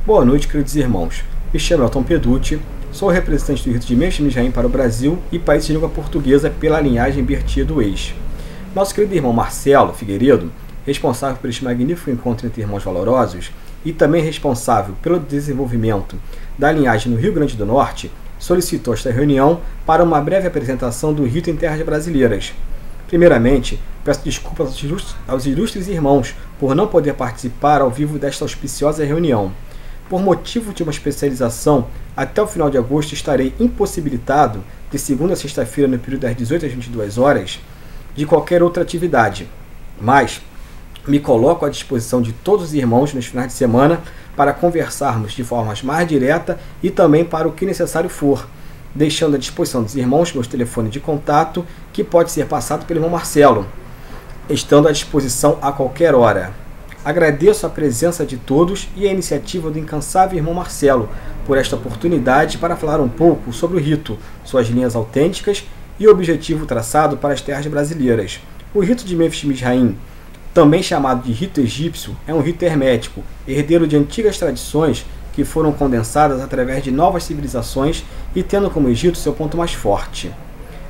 Boa noite, queridos irmãos. Me chamo Elton Peducci, sou representante do rito de Memphis Misraim para o Brasil e país de língua portuguesa pela linhagem Bertia do Ex. Nosso querido irmão Marcelo Figueiredo, responsável por este magnífico encontro entre irmãos valorosos e também responsável pelo desenvolvimento da linhagem no Rio Grande do Norte, solicitou esta reunião para uma breve apresentação do rito em terras brasileiras. Primeiramente, peço desculpas aos ilustres irmãos por não poder participar ao vivo desta auspiciosa reunião. Por motivo de uma especialização, até o final de agosto estarei impossibilitado, de segunda a sexta-feira no período das 18 às 22 horas, de qualquer outra atividade. Mas me coloco à disposição de todos os irmãos nos finais de semana para conversarmos de forma mais direta e também para o que necessário for, deixando à disposição dos irmãos meu telefone de contato, que pode ser passado pelo irmão Marcelo, estando à disposição a qualquer hora. Agradeço a presença de todos e a iniciativa do incansável irmão Marcelo por esta oportunidade para falar um pouco sobre o rito, suas linhas autênticas e o objetivo traçado para as terras brasileiras. O rito de Memphis Misraim, também chamado de rito egípcio, é um rito hermético, herdeiro de antigas tradições que foram condensadas através de novas civilizações e tendo como Egito seu ponto mais forte.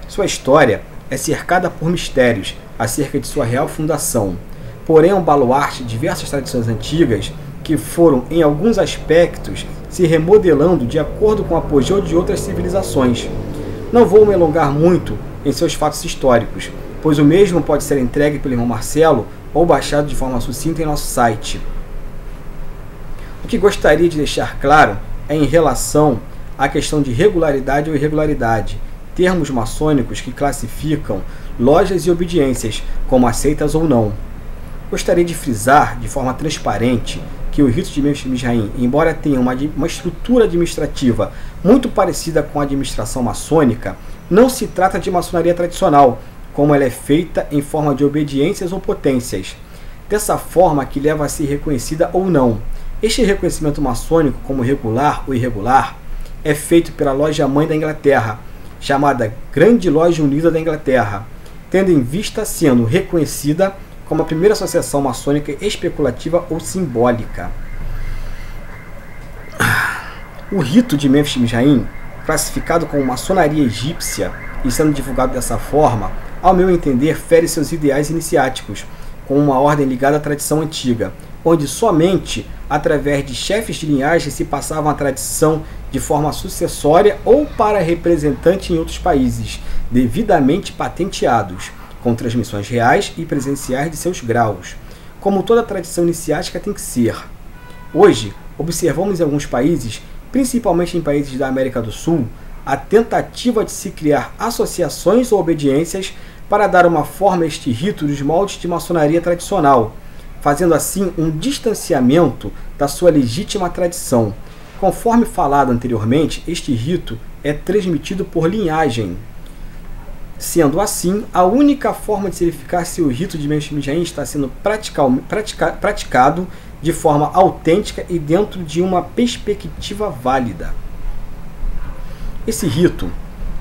Sua história é cercada por mistérios acerca de sua real fundação, porém é um baluarte de diversas tradições antigas que foram, em alguns aspectos, se remodelando de acordo com o apogeu de outras civilizações. Não vou me alongar muito em seus fatos históricos, pois o mesmo pode ser entregue pelo irmão Marcelo ou baixado de forma sucinta em nosso site. O que gostaria de deixar claro é em relação à questão de regularidade ou irregularidade, termos maçônicos que classificam lojas e obediências como aceitas ou não. Gostaria de frisar de forma transparente que o rito de Memphis Misraim, embora tenha uma estrutura administrativa muito parecida com a administração maçônica, não se trata de maçonaria tradicional, como ela é feita em forma de obediências ou potências, dessa forma que leva a ser reconhecida ou não. Este reconhecimento maçônico como regular ou irregular é feito pela Loja Mãe da Inglaterra, chamada Grande Loja Unida da Inglaterra, tendo em vista sendo reconhecida como a primeira associação maçônica especulativa ou simbólica. O rito de Memphis Misraim, classificado como maçonaria egípcia e sendo divulgado dessa forma, ao meu entender, fere seus ideais iniciáticos, com uma ordem ligada à tradição antiga, onde somente através de chefes de linhagem se passava a tradição de forma sucessória ou para representante em outros países, devidamente patenteados, com transmissões reais e presenciais de seus graus, como toda tradição iniciática tem que ser. Hoje, observamos em alguns países, principalmente em países da América do Sul, a tentativa de se criar associações ou obediências para dar uma forma a este rito dos moldes de maçonaria tradicional, fazendo assim um distanciamento da sua legítima tradição. Conforme falado anteriormente, este rito é transmitido por linhagem. Sendo assim, a única forma de se verificar se o rito de Memphis Misraim está sendo praticado de forma autêntica e dentro de uma perspectiva válida. Esse rito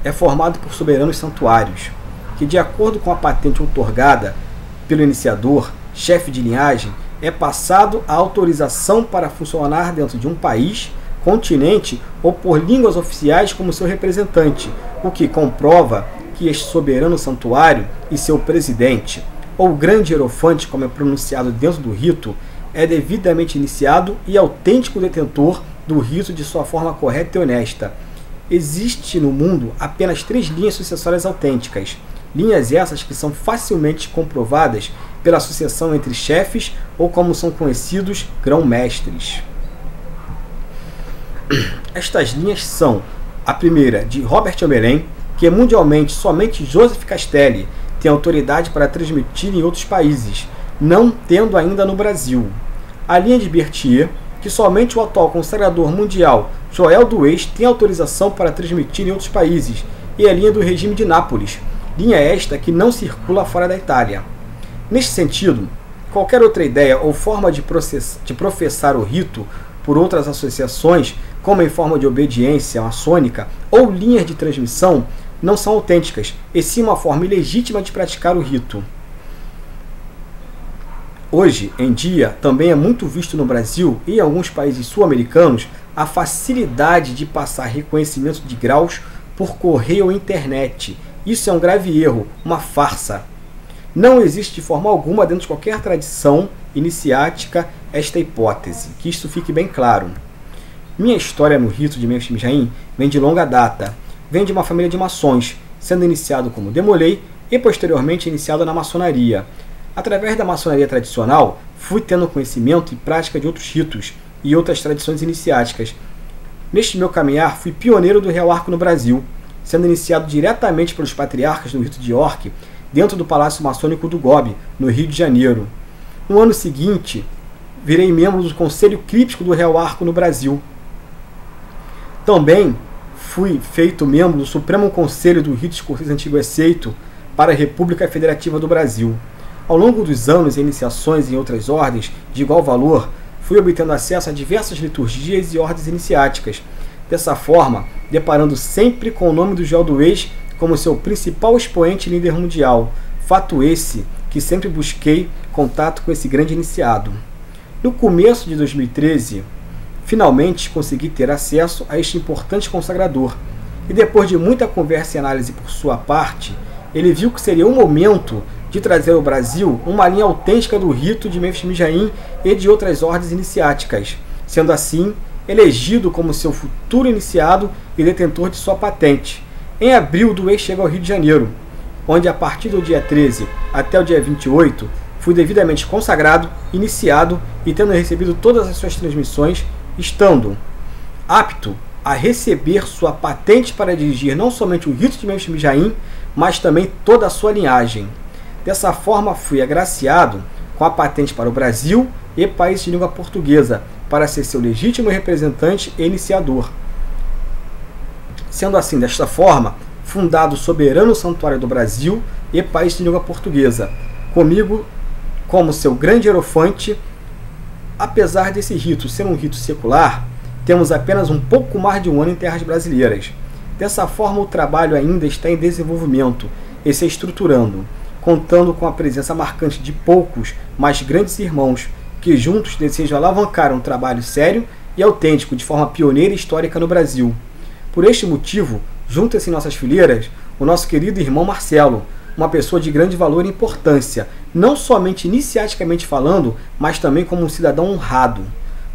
é formado por soberanos santuários, que, de acordo com a patente outorgada pelo iniciador, chefe de linhagem, é passado a autorização para funcionar dentro de um país, continente ou por línguas oficiais como seu representante, o que comprova que este soberano santuário e seu presidente, ou grande hierofante, como é pronunciado dentro do rito, é devidamente iniciado e autêntico detentor do rito de sua forma correta e honesta. Existe no mundo apenas 3 linhas sucessórias autênticas, linhas essas que são facilmente comprovadas pela sucessão entre chefes ou, como são conhecidos, grão-mestres. Estas linhas são a primeira de Robert Omelin, que mundialmente somente Joseph Castelli tem autoridade para transmitir em outros países, não tendo ainda no Brasil. A linha de Berthier, que somente o atual consagrador mundial Joel do Ex tem autorização para transmitir em outros países, e a linha do regime de Nápoles, linha esta que não circula fora da Itália. Neste sentido, qualquer outra ideia ou forma de professar o rito por outras associações, como em forma de obediência maçônica ou linhas de transmissão, não são autênticas, e sim uma forma ilegítima de praticar o rito. Hoje em dia, também é muito visto no Brasil e em alguns países sul-americanos a facilidade de passar reconhecimento de graus por correio ou internet. Isso é um grave erro, uma farsa. Não existe de forma alguma dentro de qualquer tradição iniciática esta hipótese, que isso fique bem claro. Minha história no rito de Memphis Mijaim vem de longa data. Vem de uma família de maçons, sendo iniciado como demolei e posteriormente iniciado na maçonaria. Através da maçonaria tradicional, fui tendo conhecimento e prática de outros ritos e outras tradições iniciáticas. Neste meu caminhar, fui pioneiro do Real Arco no Brasil, sendo iniciado diretamente pelos patriarcas do rito de York, dentro do Palácio Maçônico do Gobi, no Rio de Janeiro. No ano seguinte, virei membro do Conselho Críptico do Real Arco no Brasil. Também fui feito membro do Supremo Conselho do Rito Escocês Antigo Exeito para a República Federativa do Brasil. Ao longo dos anos e iniciações em outras ordens de igual valor, fui obtendo acesso a diversas liturgias e ordens iniciáticas. Dessa forma, deparando sempre com o nome do Joel do Ex como seu principal expoente líder mundial. Fato esse que sempre busquei contato com esse grande iniciado. No começo de 2013, finalmente consegui ter acesso a este importante consagrador. E depois de muita conversa e análise por sua parte, ele viu que seria o momento de trazer ao Brasil uma linha autêntica do rito de Memphis Mijaim e de outras ordens iniciáticas, sendo assim elegido como seu futuro iniciado e detentor de sua patente. Em abril, do ex chega ao Rio de Janeiro, onde a partir do dia 13 até o dia 28 fui devidamente consagrado, iniciado e tendo recebido todas as suas transmissões, estando apto a receber sua patente para dirigir não somente o rito de Memphis Mijaim, mas também toda a sua linhagem. Dessa forma, fui agraciado com a patente para o Brasil e países de língua portuguesa, para ser seu legítimo representante e iniciador. Sendo assim, desta forma, fundado o soberano Santuário do Brasil e país de língua portuguesa, comigo como seu grande hierofante. Apesar desse rito ser um rito secular, temos apenas um pouco mais de um ano em terras brasileiras. Dessa forma, o trabalho ainda está em desenvolvimento e se estruturando, contando com a presença marcante de poucos, mas grandes irmãos, que juntos desejam alavancar um trabalho sério e autêntico de forma pioneira e histórica no Brasil. Por este motivo, junta-se em nossas fileiras o nosso querido irmão Marcelo, uma pessoa de grande valor e importância, não somente iniciaticamente falando, mas também como um cidadão honrado.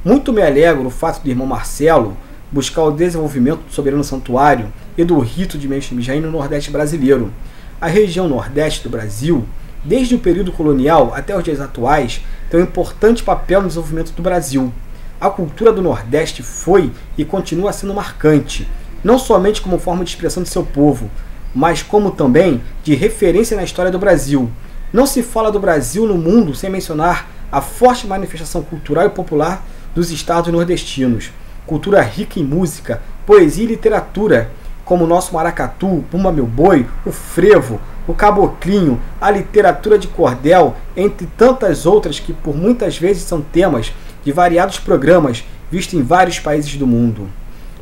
Muito me alegro o fato do irmão Marcelo buscar o desenvolvimento do soberano santuário e do rito de Memphis Mijaim no Nordeste brasileiro. A região Nordeste do Brasil, desde o período colonial até os dias atuais, tem um importante papel no desenvolvimento do Brasil. A cultura do Nordeste foi e continua sendo marcante, não somente como forma de expressão de seu povo, mas como também de referência na história do Brasil. Não se fala do Brasil no mundo sem mencionar a forte manifestação cultural e popular dos estados nordestinos. Cultura rica em música, poesia e literatura, como o nosso maracatu, o Pumba Meu Boi, o frevo, o caboclinho, a literatura de cordel, entre tantas outras que por muitas vezes são temas de variados programas vistos em vários países do mundo.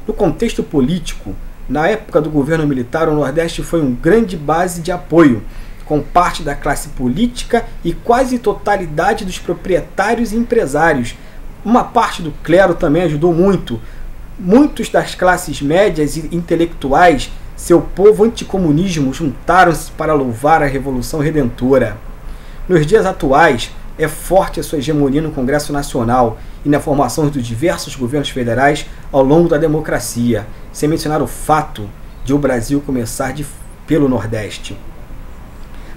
No contexto político, na época do governo militar, o Nordeste foi uma grande base de apoio, com parte da classe política e quase totalidade dos proprietários e empresários. Uma parte do clero também ajudou muito. Muitos das classes médias e intelectuais, seu povo anticomunismo, juntaram-se para louvar a Revolução Redentora. Nos dias atuais, é forte a sua hegemonia no Congresso Nacional e na formação dos diversos governos federais ao longo da democracia, sem mencionar o fato de o Brasil começar pelo Nordeste.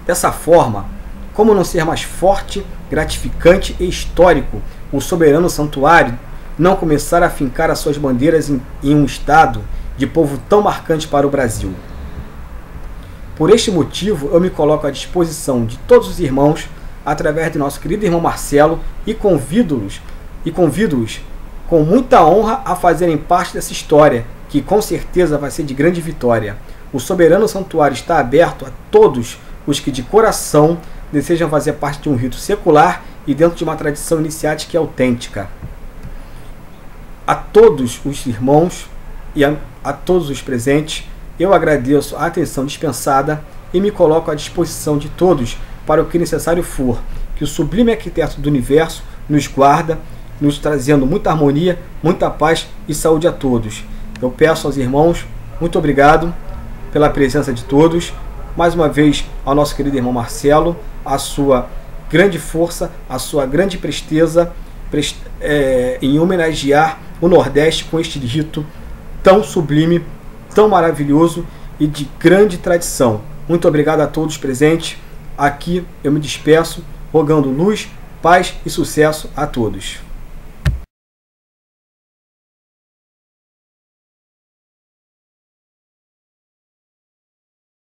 Dessa forma, como não ser mais forte, gratificante e histórico o soberano santuário não começar a fincar as suas bandeiras em um estado de povo tão marcante para o Brasil? Por este motivo, eu me coloco à disposição de todos os irmãos através do nosso querido irmão Marcelo e convido-os com muita honra a fazerem parte dessa história, que com certeza vai ser de grande vitória. O soberano santuário está aberto a todos os que de coração desejam fazer parte de um rito secular e dentro de uma tradição iniciática e autêntica. A todos os irmãos e a todos os presentes, eu agradeço a atenção dispensada e me coloco à disposição de todos para o que necessário for. que o sublime arquiteto do universo nos guarda, nos trazendo muita harmonia, muita paz e saúde a todos. Eu peço aos irmãos, muito obrigado pela presença de todos. Mais uma vez ao nosso querido irmão Marcelo, a sua grande força, a sua grande presteza em homenagear o Nordeste com este rito tão sublime, tão maravilhoso e de grande tradição. Muito obrigado a todos presentes. Aqui eu me despeço, rogando luz, paz e sucesso a todos.